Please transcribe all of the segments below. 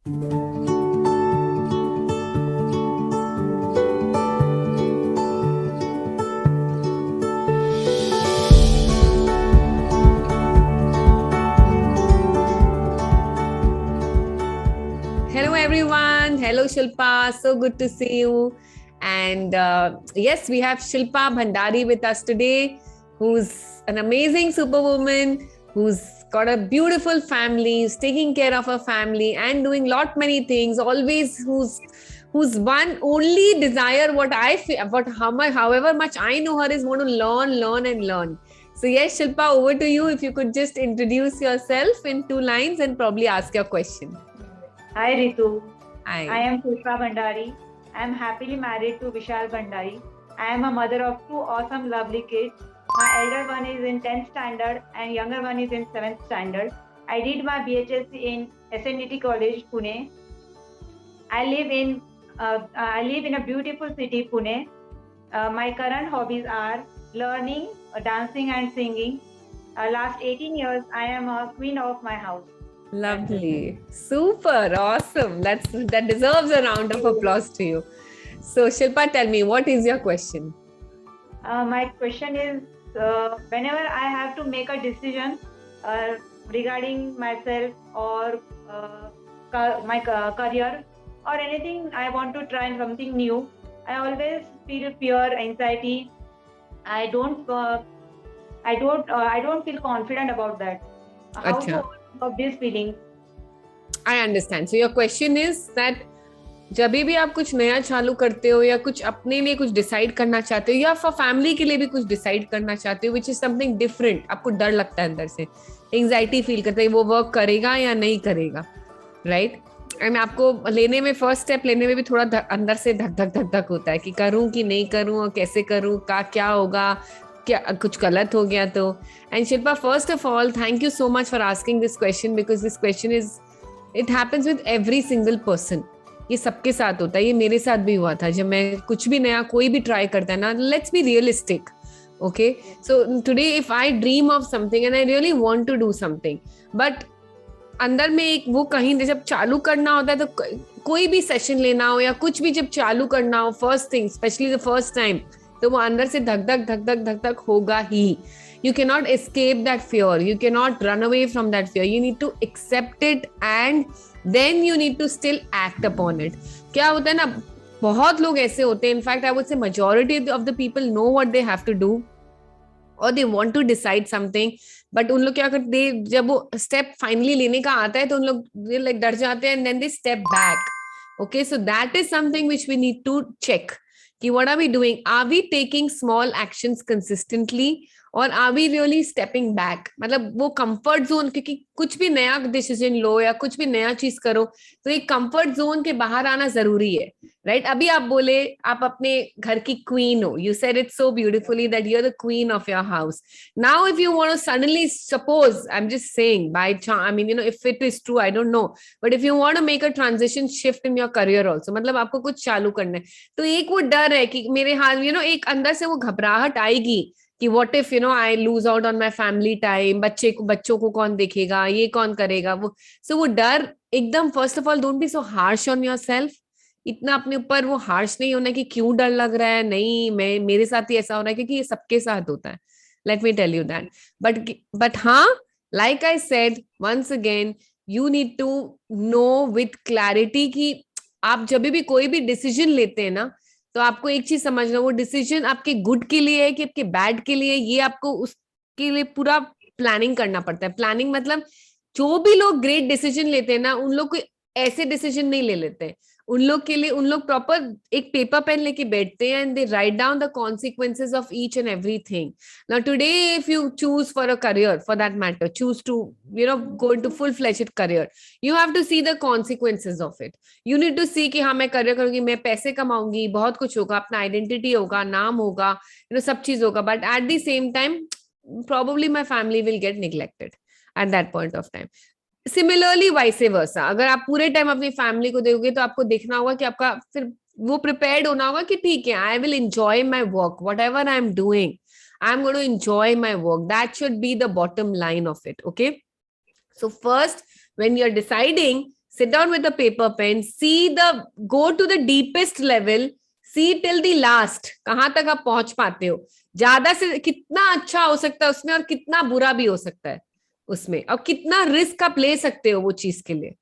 Hello, everyone. Hello, Shilpa. So good to see you. And yes, we have Shilpa Bhandari with us today, who's an amazing superwoman, who's got a beautiful family, who's taking care of her family and doing lot many things. Always, whose one only desire, what I feel, however much I know her, is want to learn, and learn. So yes, Shilpa, over to you. If you could just introduce yourself in 2 lines and probably ask your question. Hi Ritu, I Hi. am Pushpa Bhandari. I am happily married to Vishal Bhandari. I am a mother of two awesome, lovely kids. My elder one is in 10th standard and younger one is in 7th standard. I did my BHSC in SNDT College, Pune. I live in a beautiful city, Pune. My current hobbies are learning, dancing, and singing. Last 18 years, I am a queen of my house. Lovely. Super. Awesome. That deserves a round of applause to you. So Shilpa, tell me, what is your question? My question is, whenever I have to make a decision regarding myself or my career or anything, I want to try something new. I always feel fear, anxiety. I don't, uh, I don't feel confident about that. How to Acha. overcome these feelings? I understand. So your question is that जब भी आप कुछ नया चालू करते हो या कुछ अपने लिए कुछ डिसाइड करना चाहते हो या फॉर फैमिली के लिए भी कुछ डिसाइड करना चाहते हो विच इज समथिंग डिफरेंट, आपको डर लगता है अंदर से, एंजाइटी फील करते है वो वर्क करेगा या नहीं करेगा, राइट? एंड आपको लेने में, फर्स्ट स्टेप लेने में भी थोड़ा अंदर से धक धक धक धक होता है कि करूं कि नहीं करूं और कैसे करूं, का क्या होगा, क्या कुछ गलत हो गया तो. And Shilpa, first of all thank you so much for asking this question, because this question is, it happens with every single person. ये सबके साथ होता है, ये मेरे साथ भी हुआ था. जब मैं कुछ भी नया कोई भी ट्राई करता है ना, let's be realistic. Okay, so today if I dream of something and I really want to do something, but अंदर में एक वो कहीं जब चालू करना होता है तो कोई भी सेशन लेना हो या कुछ भी जब चालू करना हो, first thing, specially the first time, तो वो अंदर से धक धक धक धक धक धक होगा ही. You cannot escape that fear. You cannot run away from that fear. You need to accept it and then you need to still act upon it. क्या होता है ना, बहुत लोग ऐसे होते हैं, इनफैक्ट आई वुड से majority of the people know what they have to do or they want to decide something, but उन लोग क्या करते हैं, जब वो स्टेप फाइनली लेने का आता है तो उन लोग लाइक डर जाते हैं and then they step back. Okay, so that is something which we need to check कि what are we doing? Are we taking small actions consistently और are we really stepping back? मतलब वो comfort zone, क्योंकि कुछ भी नया decision लो या कुछ भी नया चीज करो तो एक कंफर्ट जोन के बाहर आना जरूरी है, राइट? अभी आप बोले आप अपने घर की क्वीन हो, you said it so beautifully that you are the queen of your house. Now if you want to suddenly, suppose I am just saying by chance, I mean you know if it is true, I don't know, but if you want to make a transition shift in your career also, मतलब आपको कुछ चालू करना है, तो एक वो डर है कि मेरे हाथ, यू नो, एक अंदर से वो घबराहट आएगी कि what if you no I lose out on my family time, बच्चों को कौन देखेगा, ये कौन करेगा वो. सो वो डर एकदम, first of all don't be so harsh on yourself. इतना अपने ऊपर वो हार्श नहीं होना कि क्यों डर लग रहा है, नहीं मैं, मेरे साथ ही ऐसा हो रहा है, क्योंकि ये सबके साथ होता है. Let me tell you that. But हाँ, like I said once again, you need to know with clarity कि आप जब भी कोई भी डिसीजन लेते हैं ना, तो आपको एक चीज समझना, वो डिसीजन आपके गुड के लिए है कि आपके बैड के लिए, ये आपको उसके लिए पूरा प्लानिंग करना पड़ता है. प्लानिंग मतलब जो भी लोग ग्रेट डिसीजन लेते हैं ना, उन लोग कोई ऐसे डिसीजन नहीं ले लेते हैं. उन लोग के लिए, उन लोग प्रॉपर एक पेपर पेन लेके बैठते हैं and they write down the consequences of each and everything. Now today if you choose for a career, for that matter, choose to you know go into full fledged career, you have to see the consequences of it. You need to see कि हाँ मैं career करूंगी, मैं पैसे कमाऊंगी, बहुत कुछ होगा, अपना आइडेंटिटी होगा, नाम होगा, यू नो, सब चीज होगा, but at the same time probably my family will get neglected at that point of time. Similarly vice versa, अगर आप पूरे टाइम अपनी फैमिली को दोगे तो आपको देखना होगा कि आपका फिर वो प्रिपेयर्ड होना होगा कि ठीक है, I will enjoy my work, whatever I am doing, I am going to enjoy my work. That should be the bottom line of it. Okay, so first when you're deciding, sit down with a paper pen, go to the deepest level, see till the last, कहां तक आप पहुंच पाते हो, ज्यादा से कितना अच्छा हो सकता है उसमें और कितना बुरा भी हो सकता है उसमें, और कितना रिस्क आप ले सकते हो वो चीज के लिए,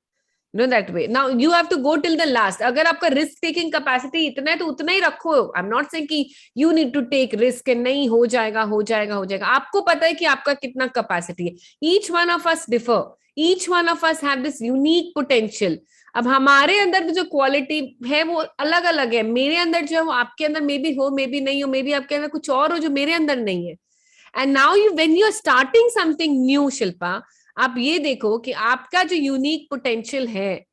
that way. Now you have to go till the last. अगर आपका रिस्क टेकिंग कैपेसिटी इतना है तो उतना ही रखो. आई एम नॉट सेइंग कि you need to take risk, नहीं हो जाएगा हो जाएगा हो जाएगा. आपको पता है कि आपका कितना कैपेसिटी है. Each one of us differ, each one of us have this unique potential. अब हमारे अंदर जो क्वालिटी है वो अलग अलग है. मेरे अंदर जो है वो आपके अंदर मे बी हो, मे बी नहीं हो, मे बी आपके अंदर कुछ और हो जो मेरे अंदर नहीं है. And now you when you are starting something new, Shilpa, आप ये देखो कि आपका जो यूनिक पोटेंशियल है,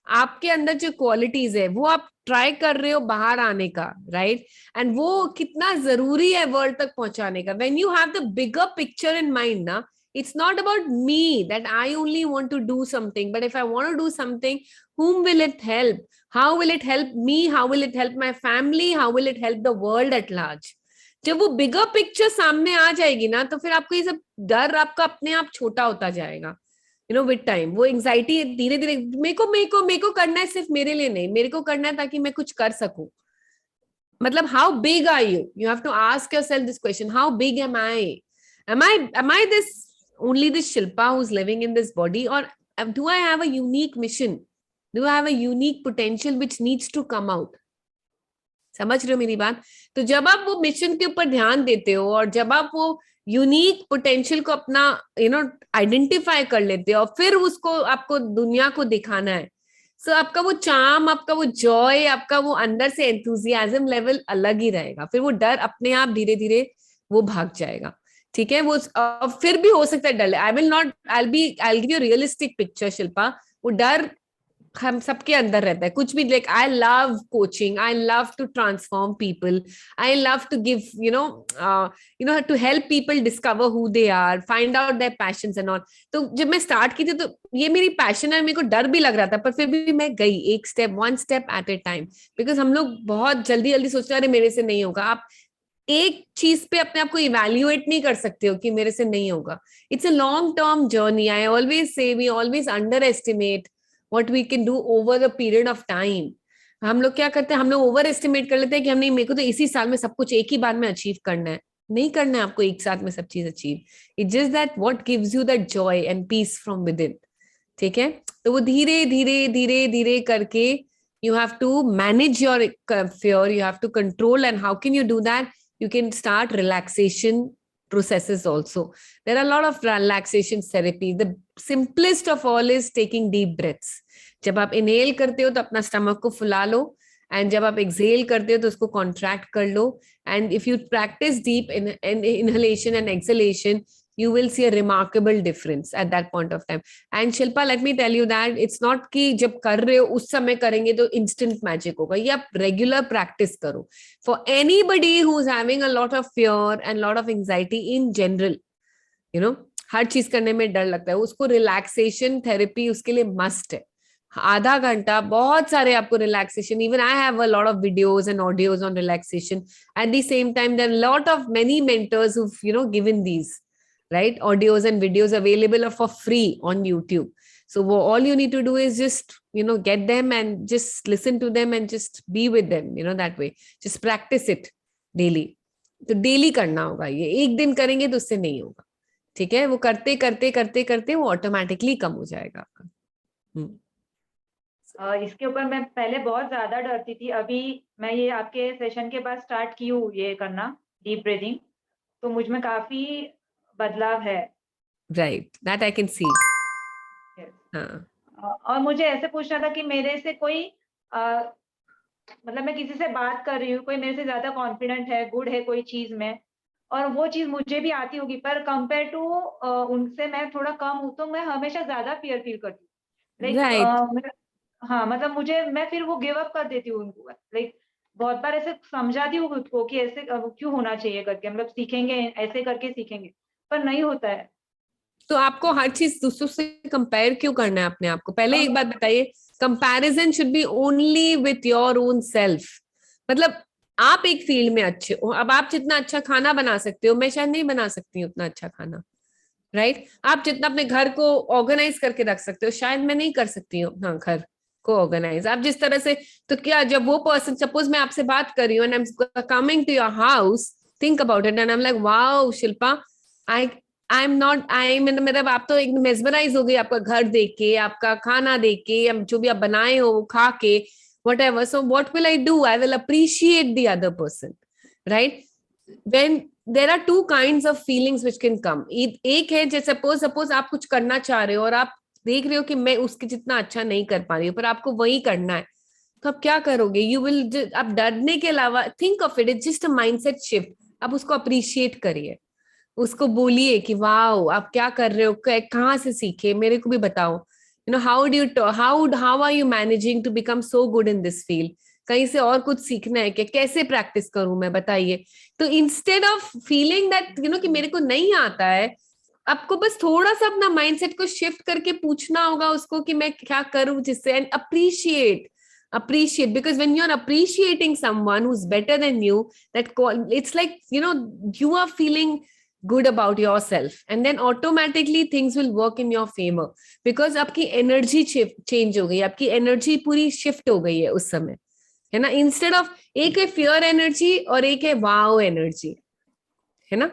आपके अंदर जो क्वालिटीज है, वो आप ट्राई कर रहे हो बाहर आने का, राइट? एंड वो कितना जरूरी है वर्ल्ड तक पहुंचाने का. When you have the bigger picture in mind ना, it's not about me that I only want to do something, but if I want to do something, whom will it help? How will it help me? How will it help my family? How will it help the world at large? जब वो bigger picture सामने आ जाएगी ना, तो फिर आपको ये सब डर आपका अपने आप छोटा होता जाएगा. विद टाइम वो एंजाइटी धीरे धीरे, मेरे को करना है, सिर्फ मेरे लिए नहीं, मेरे को करना है ताकि मैं कुछ कर सकूं. मतलब how big are you? You have to ask yourself this question. How big am I? am I this only this Shilpa who's living in this body, or do I have a unique mission? Do I have a unique potential which needs to come out? समझ रहे हो मेरी बात? तो जब आप वो mission के ऊपर ध्यान देते हो और जब आप वो यूनिक पोटेंशियल को अपना आइडेंटिफाई कर लेते हो और फिर उसको आपको दुनिया को दिखाना है, सो आपका वो चार्म, आपका वो जॉय, आपका वो अंदर से एंथुजियाज्म लेवल अलग ही रहेगा. फिर वो डर अपने आप धीरे धीरे वो भाग जाएगा. ठीक है? वो फिर भी हो सकता है डर. I'll give you a realistic picture, Shilpa. वो डर हम सबके अंदर रहता है. कुछ भी, like I love coaching, I love to transform people, I love to give to help people discover who they are, find out their passions and all. तो जब मैं स्टार्ट की थी तो ये मेरी पैशन है, मेरे को डर भी लग रहा था, पर फिर भी मैं गई एक step, one step at A time. Because हम लोग बहुत जल्दी जल्दी सोचते हैं अरे मेरे से नहीं होगा. आप एक चीज पे अपने आप को इवैल्यूएट नहीं कर सकते हो कि मेरे से नहीं होगा. It's a long term journey. I always say we always underestimate what we can do over the period of time. हम लोग क्या करते हैं, हम लोग ओवर एस्टिमेट कर लेते हैं कि हम नहीं, मेरे को तो इसी साल में सब कुछ एक ही बार में अचीव करना है. नहीं करना है आपको एक साथ में सब चीज achieve. It's just that what gives you that joy and peace from within. ठीक है? तो वो धीरे धीरे धीरे धीरे करके you have to manage your fear, you have to control. And how can you do that? You can start relaxation processes also. There are a lot of relaxation therapy. The simplest of all is taking deep breaths. जब आप inhale करते हो तो अपना stomach को फुला लो, and जब आप exhale करते हो तो उसको contract कर लो. And if you practice deep inhalation and exhalation, you will see a remarkable difference at that point of time. And Shilpa, let me tell you that it's not कि जब कर रहे हो उस समय करेंगे तो instant magic होगा. ये आप regular practice करो. For anybody who's having a lot of fear and lot of anxiety in general, हर चीज करने में डर लगता है, उसको relaxation therapy उसके लिए must है. आधा घंटा, बहुत सारे आपको relaxation, even I have a lot of videos and audios on relaxation. At the same time, there are many mentors who've given these right audios and videos available for free on YouTube. So all you need to do is just get them and just listen to them and just be with them, that way. Just practice it daily. तो daily करना होगा. ये एक दिन करेंगे तो उससे नहीं होगा. ठीक है? वो करते करते करते करते वो ऑटोमेटिकली कम हो जाएगा आपका. इसके ऊपर मैं पहले बहुत ज्यादा डरती थी. अभी मैं ये आपके सेशन के बाद स्टार्ट की हूँ ये करना, डीप ब्रीदिंग, तो मुझ में काफी बदलाव है. Right, that I can see. और मुझे ऐसे पूछना था कि मेरे से कोई मतलब मैं किसी से बात कर रही हूँ, कोई मेरे से ज्यादा कॉन्फिडेंट है, गुड है कोई चीज में, और वो चीज मुझे भी आती होगी, पर कंपेयर टू उनसे मैं थोड़ा कम हूँ, तो मैं हमेशा ज्यादा फियर फील करती हूँ. लाइक हाँ, मतलब मैं फिर वो गिव अप कर देती हूँ उनको. लाइक बहुत बार ऐसे समझाती हूँ खुद को कि ऐसे क्यों होना चाहिए करके, मतलब सीखेंगे, ऐसे करके सीखेंगे, पर नहीं होता है. तो आपको हर चीज दूसरों से कंपेयर क्यों करना है अपने आप को? पहले एक बात बताइए, comparison should be only with your own self. मतलब आप एक फील्ड में अच्छे हो, अब आप जितना अच्छा खाना बना सकते हो, मैं शायद नहीं बना सकती हूँ उतना अच्छा खाना. राइट? आप जितना अपने घर को ऑर्गेनाइज करके रख सकते हो, शायद मैं नहीं कर सकती हूँ हाँ घर को ऑर्गेनाइज आप जिस तरह से। तो क्या जब वो पर्सन, सपोज मैं आपसे बात कर रही हूँ and I am coming to your house, think about it and I am like wow Shilpa, I I am not I मतलब आप तो एक मेस्मराइज हो गई आपका घर देख के, आपका खाना देख के, जो भी आप बनाए हो वो खा के, what ever. So what will I do? I will appreciate the other person, right? when there are two kinds of feelings which can come. एक है जैसे सपोज आप कुछ करना चाह रहे हो और आप देख रहे हो कि मैं उसके जितना अच्छा नहीं कर पा रही हूँ, पर आपको वही करना है, तो आप क्या करोगे? यू विल, आप डरने के अलावा, think of it, it's just a mindset shift. आप उसको अप्रिशिएट करिए, उसको बोलिए कि वाओ आप क्या कर रहे हो, कहाँ से सीखे, मेरे को भी बताओ, you know how do you how are you managing to become so good in this field? कहीं से और कुछ सीखना है क्या? कैसे प्रैक्टिस करूं मैं, बताइए। तो instead of feeling that you know कि मेरे को नहीं आता है, आपको बस थोड़ा सा अपना माइंडसेट को शिफ्ट करके पूछना होगा उसको कि मैं क्या करूं जिससे, and appreciate because when you're appreciating someone who's better than you, it's like you are feeling good about yourself, and then automatically things will work in your favor because आपकी एनर्जी चेंज हो गई, आपकी energy पूरी shift हो गई है उस समय, है ना? इंस्टेड ऑफ एक है फियर एनर्जी और एक है वाओ एनर्जी, है ना?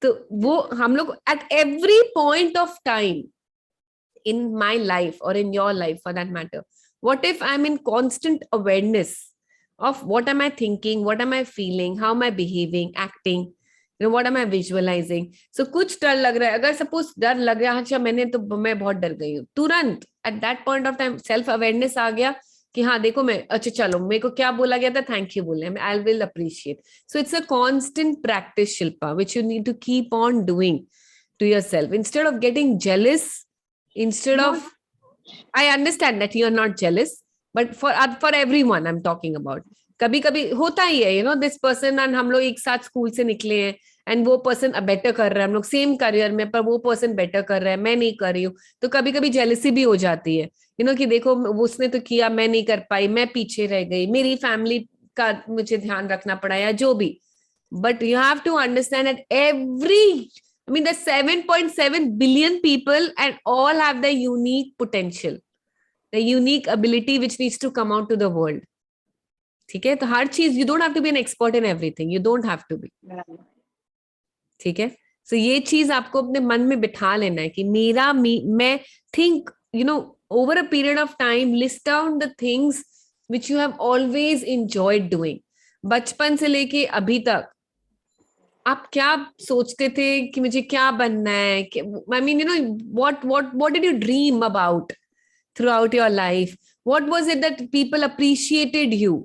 तो वो हम लोग at every point of time in my life or in your life for that matter, what if I'm in constant awareness of what am I thinking, what am I feeling, how am I behaving, acting, what am I visualizing? So कुछ डर लग रहा है, अगर suppose डर लग रहा है, अच्छा मैंने तो मैं बहुत डर गई हूँ, तुरंत at that point of time self awareness आ गया कि हाँ देखो मैं, अच्छा चलो मेरे को क्या बोला गया था, थैंक यू बोले, I will appreciate. So it's a constant practice Shilpa which you need to keep on doing to yourself instead of getting jealous, instead No, of, I understand that you're not jealous, but for everyone I'm talking about, कभी कभी होता ही है, this person, and हम लोग एक साथ school से निकले हैं एंड वो पर्सन बेटर कर रहा है, हम लोग सेम करियर में, पर वो पर्सन बेटर कर रहा है, मैं नहीं कर रही हूँ, तो कभी कभी जेलसी भी हो जाती है, कि देखो उसने तो किया, मैं नहीं कर पाई, मैं पीछे रह गई, मेरी फैमिली का मुझे ध्यान रखना पड़ा या जो भी। But you have to understand that there's 7.7 billion people and all have the unique potential, the unique ability which needs to come out to the world. ठीक है? तो हर चीज, you don't have to be an expert in everything. You don't have to be. ठीक है? So ये चीज आपको अपने मन में बिठा लेना है कि मैं think, over a period of time, list down the things which you have always enjoyed doing. बचपन से लेके अभी तक आप क्या सोचते थे कि मुझे क्या बनना है? I mean what did you dream about throughout your life? What was it that people appreciated you?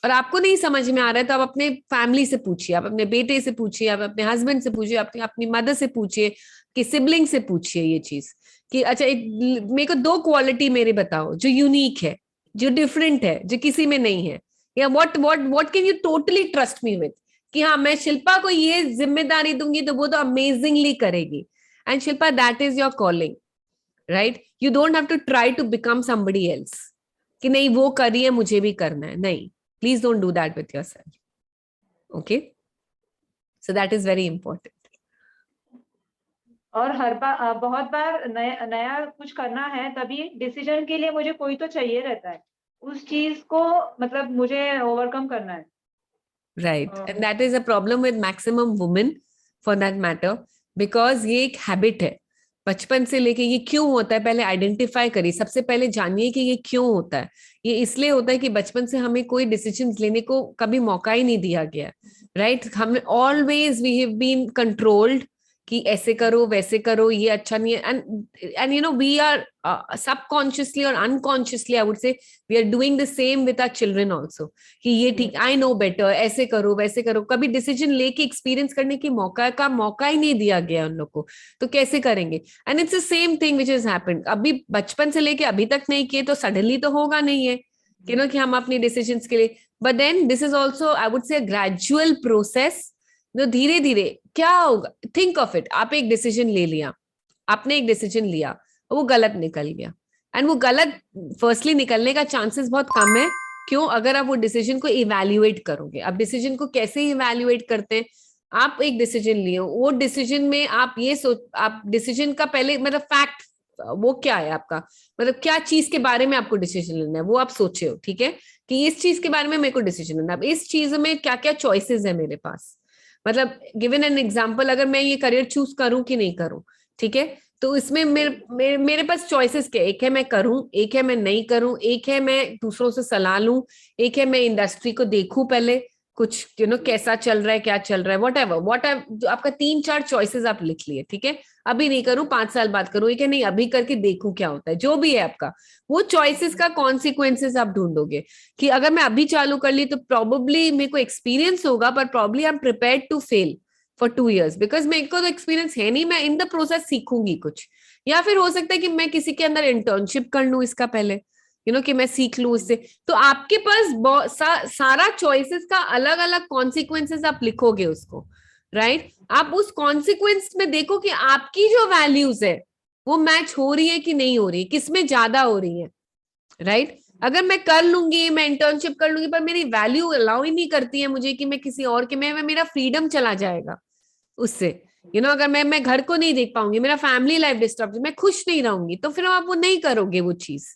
और आपको नहीं समझ में आ रहा है तो आप अपने फैमिली से पूछिए, आप अपने बेटे से पूछिए, आप अपने हस्बैंड से पूछिए, अपनी मदर से पूछिए, कि सिबलिंग से पूछिए ये चीज कि अच्छा मेरे को 2 क्वालिटी मेरे बताओ जो यूनिक है, जो डिफरेंट है, जो किसी में नहीं है, या what can you totally trust me with, कि हाँ मैं शिल्पा को ये जिम्मेदारी दूंगी तो वो तो अमेजिंगली करेगी। And Shilpa, that is your calling, right? You don't have to try to become somebody else, कि नहीं वो करी है मुझे भी करना है, नहीं, please don't do that with yourself. Okay, so that is very important. और हर बार बहुत बार नया नया कुछ करना है, तभी डिसीजन के लिए मुझे कोई तो चाहिए रहता है, उस चीज को मतलब मुझे ओवरकम करना है। Right, and that is a problem with maximum women for that matter, because ये एक हैबिट है बचपन से लेके। ये क्यों होता है, पहले आइडेंटिफाई करिए, सबसे पहले जानिए कि ये क्यों होता है। ये इसलिए होता है कि बचपन से हमें कोई डिसीजन लेने को कभी मौका ही नहीं दिया गया, राइट? हमने always we have been controlled कि ऐसे करो वैसे करो, ये अच्छा नहीं है, एंड वी आर सबकॉन्शियसली और unconsciously I would say we are doing the same with our children also, कि ये ठीक, आई नो बेटर, ऐसे करो वैसे करो। कभी डिसीजन लेके एक्सपीरियंस करने की मौका ही नहीं दिया गया उन लोग को, तो कैसे करेंगे? And it's the same thing which is happened. अभी बचपन से लेके अभी तक नहीं किए तो सडनली तो होगा नहीं है कि हम अपनी डिसीजन के लिए। But then this is also I would say gradual process, तो धीरे धीरे क्या होगा, थिंक ऑफ इट, आप एक डिसीजन ले लिया, आपने एक डिसीजन लिया, वो गलत निकल गया, एंड वो गलत फर्स्टली निकलने का चांसेस बहुत कम है। क्यों? अगर आप वो डिसीजन को इवैल्यूएट करोगे। अब डिसीजन को कैसे इवैल्यूएट करते हैं? आप एक डिसीजन लिए हो, वो डिसीजन में आप ये सोच, आप डिसीजन का पहले मतलब फैक्ट वो क्या है आपका, मतलब क्या चीज के बारे में आपको डिसीजन लेना है वो आप सोचे हो, ठीक है, कि इस चीज के बारे में मेरे को डिसीजन लेना है, अब इस चीज में क्या क्या चॉइसेस है मेरे पास, मतलब गिवन एन एग्जांपल, अगर मैं ये करियर चूज करूं कि नहीं करूं, ठीक है, तो इसमें मेरे पास चॉइसेस क्या, एक है मैं करूं, एक है मैं नहीं करूं, एक है मैं दूसरों से सलाह लूं, एक है मैं इंडस्ट्री को देखूं पहले कुछ, कैसा चल रहा है, क्या चल रहा है, वट एवर आपका 3-4 चॉइसेस आप लिख लिए, ठीक है, अभी नहीं करूं 5 साल बाद करूं, एक है नहीं अभी करके देखूं क्या होता है, जो भी है आपका, वो चॉइसेस का कॉन्सिक्वेंसेस आप ढूंढोगे कि अगर मैं अभी चालू कर ली तो प्रॉब्ली मेरे को एक्सपीरियंस होगा, पर probably I am prepared to fail for 2 years, because मेरे को तो एक्सपीरियंस है नहीं, मैं इन द प्रोसेस सीखूंगी कुछ, या फिर हो सकता है कि मैं किसी के अंदर इंटर्नशिप कर लूं इसका पहले, कि मैं सीख लूं उससे, तो आपके पास सारा चॉइसेस का अलग अलग कॉन्सिक्वेंसेस आप लिखोगे उसको, राइट, आप उस कॉन्सिक्वेंस में देखो कि आपकी जो वैल्यूज है वो मैच हो रही है कि नहीं हो रही है, किसमें ज्यादा हो रही है, राइट, अगर मैं कर लूंगी, मैं इंटर्नशिप कर लूंगी, पर मेरी वैल्यू अलाउ ही नहीं करती है मुझे कि मैं किसी और के में मेरा फ्रीडम चला जाएगा उससे, अगर मैं घर को नहीं देख पाऊंगी, मेरा फैमिली लाइफ डिस्टर्ब, मैं खुश नहीं रहूंगी, तो फिर आप वो नहीं करोगे वो चीज,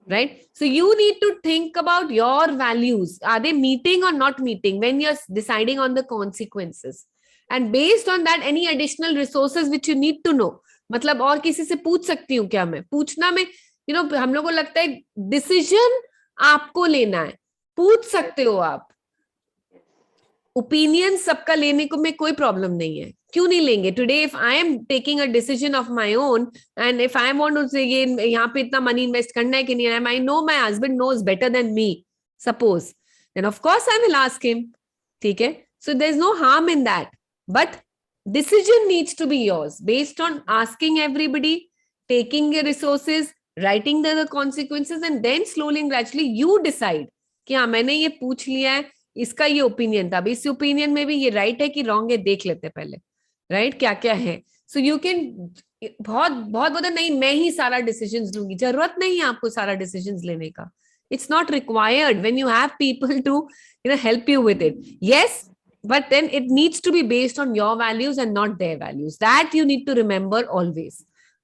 right, so you need to think about your values, are they meeting or not meeting when you're deciding on the consequences, and based on that any additional resources which you need to know, मतलब और किसी से पूछ सकती हूँ क्या, मैं पूछना में हम लोगों को लगता है डिसीजन आपको लेना है, पूछ सकते हो आप, ओपिनियन सबका लेने को में कोई प्रॉब्लम नहीं है, क्यों नहीं लेंगे, today if I am taking a decision of my own and if I want to say ये यहाँ पे इतना मनी इन्वेस्ट करना है कि नहीं, I know my husband knows better than me suppose, then of course I will ask him, ठीक है, so there is no harm in that, but decision needs to be yours based on asking everybody, taking your resources, writing the consequences, and then slowly and gradually you decide कि हाँ मैंने ये पूछ लिया है, इसका ये ओपिनियन था, अब इस ओपिनियन में भी ये राइट है कि रॉन्ग है, देख लेते पहले, राइट, क्या क्या है, सो यू कैन बहुत बहुत बोलते नहीं मैं ही सारा डिसीजन लूंगी, जरूरत नहीं है आपको सारा डिसीजन लेने का, it's not required when you have people to help you with it, yes, but then it needs to be based on your values and not their values, that you need to remember always,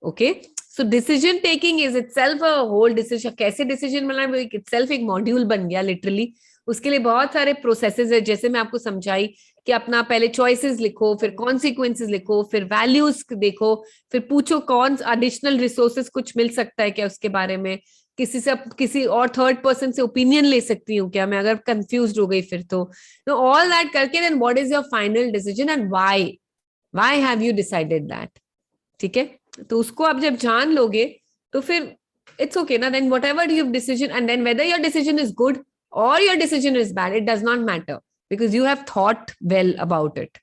okay, so decision taking is itself a whole decision, कैसे decision मतलब itself एक module बन गया literally, उसके लिए बहुत सारे processes है, जैसे मैं आपको समझाई कि अपना पहले चॉइसेस लिखो, फिर कॉन्सिक्वेंसेस लिखो, फिर वैल्यूज देखो, फिर पूछो कौन एडिशनल रिसोर्सेस कुछ मिल सकता है क्या उसके बारे में, किसी से किसी और थर्ड पर्सन से ओपिनियन ले सकती हूँ क्या मैं अगर कंफ्यूज हो गई फिर, तो ऑल दैट करके then what is your final decision and why have you decided that, ठीक है, तो उसको आप जब जान लोगे तो फिर इट्स ओके ना, then whatever you decision and then whether your decision is good or your decision is bad, it does not matter because you have thought well about it,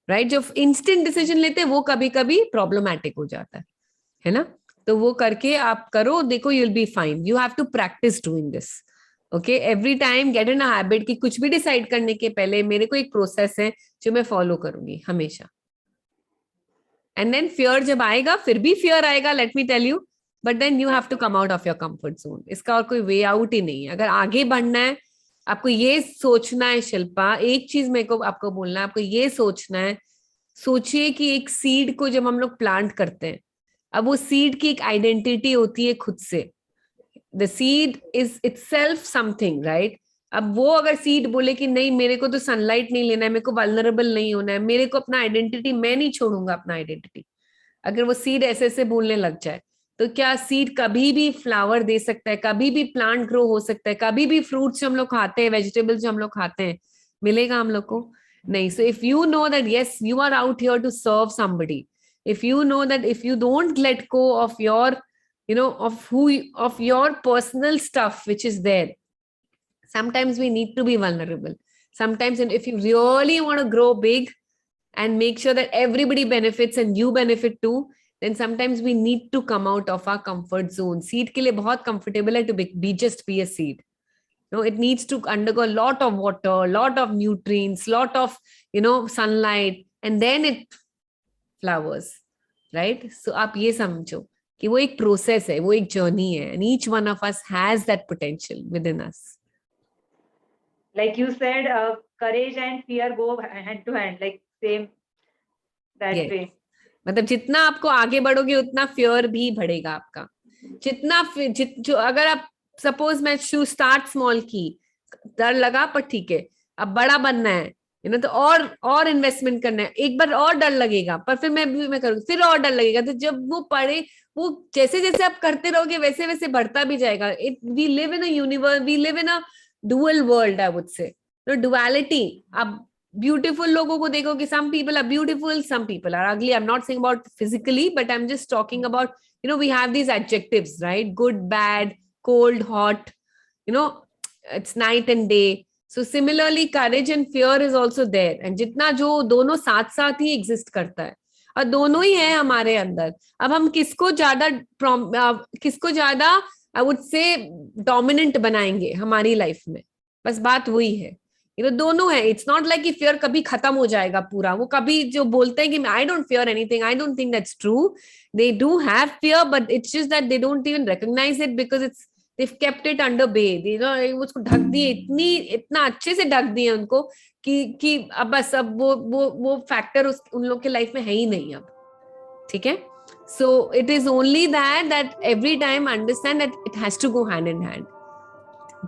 right, जो instant decision लेते हैं वो कभी कभी problematic हो जाता है ना, तो वो करके आप करो, देखो you'll be fine, you have to practice doing this, okay, every time get in a habit कि कुछ भी decide करने के पहले मेरे को एक process है जो मैं follow करूंगी हमेशा, and then fear जब आएगा फिर भी fear आएगा, let me tell you, but then you have to come out of your comfort zone, इसका और कोई वे आउट ही नहीं है, अगर आगे बढ़ना है आपको ये सोचना है, शिल्पा एक चीज मेरे को आपको बोलना है, आपको ये सोचना है, सोचिए कि एक सीड को जब हम लोग प्लांट करते हैं, अब वो सीड की एक आइडेंटिटी होती है खुद से, the seed is itself something, right, अब वो अगर सीड बोले कि नहीं मेरे को तो सनलाइट नहीं लेना है, मेरे को वल्नरेबल नहीं होना है, मेरे को अपना आइडेंटिटी, मैं नहीं छोड़ूंगा अपना आइडेंटिटी, अगर वो सीड ऐसे ऐसे बोलने लग जाए, तो क्या सीड कभी भी फ्लावर दे सकता है, कभी भी प्लांट ग्रो हो सकता है, कभी भी फ्रूट्स हम लोग खाते हैं, वेजिटेबल्स हम लोग खाते हैं, मिलेगा हम लोग को नहीं, so if you know that yes you are out here to serve somebody, if you know that if you don't let go of your of your personal stuff which is there, sometimes we need to be vulnerable, sometimes, and if you really want to grow big and make sure that everybody benefits and you benefit too, then sometimes we need to come out of our comfort zone. Seed ke liye bahut comfortable hai to be just be a seed. It needs to undergo a lot of water, lot of nutrients, lot of sunlight, and then it flowers, right? So aap ye samjho कि वो एक process है, वो एक journey है, and each one of us has that potential within us. Like you said, courage and fear go hand to hand. Like same that Yes. way. मतलब जितना आपको आगे बढ़ोगे उतना फियर भी बढ़ेगा आपका. जो अगर आप सपोज मैं स्टार्ट स्मॉल की, डर लगा पर ठीक है, अब बड़ा बनना है, तो और इन्वेस्टमेंट करना है, एक बार और डर लगेगा, पर फिर मैं करूँ, फिर और डर लगेगा. तो जब वो जैसे जैसे आप करते रहोगे वैसे वैसे बढ़ता भी जाएगा. We live in a universe, we live in a dual world, I would say. Duality. अब ब्यूटीफुल लोगों को देखो कि some people are beautiful, some people are ugly. I'm not saying about physically, but I'm just talking about, we have these adjectives, right? Good, bad, cold, hot, it's night and day. So similarly, courage and fear is also there. And जितना जो दोनों साथ साथ ही exist करता है, और दोनों ही है हमारे अंदर. अब हम किसको ज्यादा I would say dominant बनाएंगे हमारी लाइफ में, बस बात वही है. दोनों है. इट्स नॉट लाइक कि फियर कभी खत्म हो जाएगा पूरा. वो कभी जो बोलते हैं कि I don't fear anything, I don't think that's true. They do have fear, but it's just that they don't even recognise it because they've kept it under bay. उसको ढक दिए, इतना अच्छे से ढक दिए उनको कि अब बस अब वो फैक्टर उन लोग के लाइफ में है ही नहीं अब. ठीक है. So it is only that every time understand that it has to go hand in hand.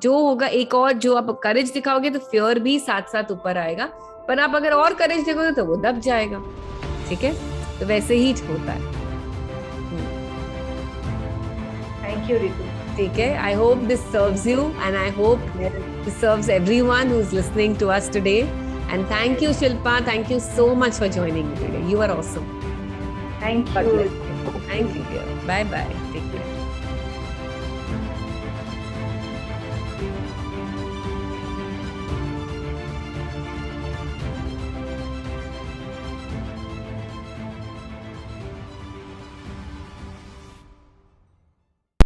जो होगा एक और, जो आप करेज दिखाओगे तो फियर भी साथ साथ ऊपर आएगा, पर आप अगर और करेज दिखाओगे तो वो दब जाएगा. ठीक है. तो वैसे ही होता है. Thank you, Ritu. ठीक है. I hope this serves you, and I hope this serves everyone who's listening to us today. And thank you, Shilpa. Thank you so much for joining me today. You are awesome. Thank you. Thank you. Bye bye.